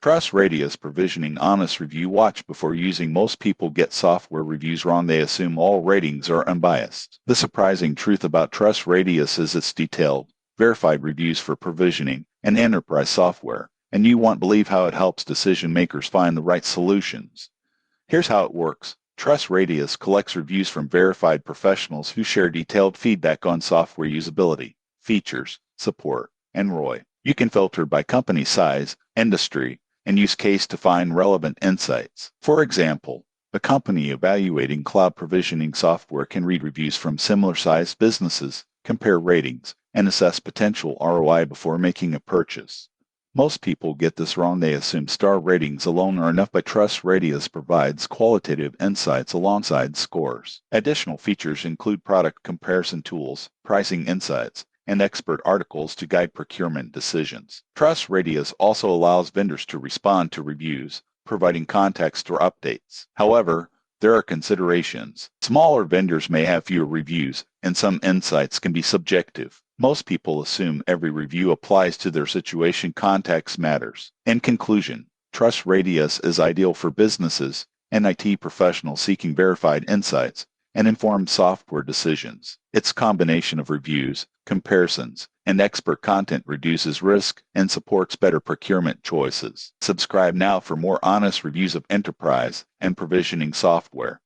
Trust Radius Provisioning Honest Review Watch before using. Most people get software reviews wrong. They assume all ratings are unbiased. The surprising truth about Trust Radius is its detailed, verified reviews for provisioning and enterprise software, and you won't believe how it helps decision makers find the right solutions. Here's how it works. Trust Radius collects reviews from verified professionals who share detailed feedback on software usability, features, support, and ROI. You can filter by company size, industry, and use case to find relevant insights. For example, a company evaluating cloud provisioning software can read reviews from similar-sized businesses, compare ratings, and assess potential ROI before making a purchase. Most people get this wrong. They assume star ratings alone are enough, but Trust Radius provides qualitative insights alongside scores. Additional features include product comparison tools, pricing insights, and expert articles to guide procurement decisions. Trust Radius also allows vendors to respond to reviews, providing context or updates. However, there are considerations. Smaller vendors may have fewer reviews, and some insights can be subjective. Most people assume every review applies to their situation. Context matters. In conclusion, Trust Radius is ideal for businesses and IT professionals seeking verified insights and informed software decisions. Its combination of reviews, comparisons, and expert content reduces risk and supports better procurement choices. Subscribe now for more honest reviews of enterprise and provisioning software.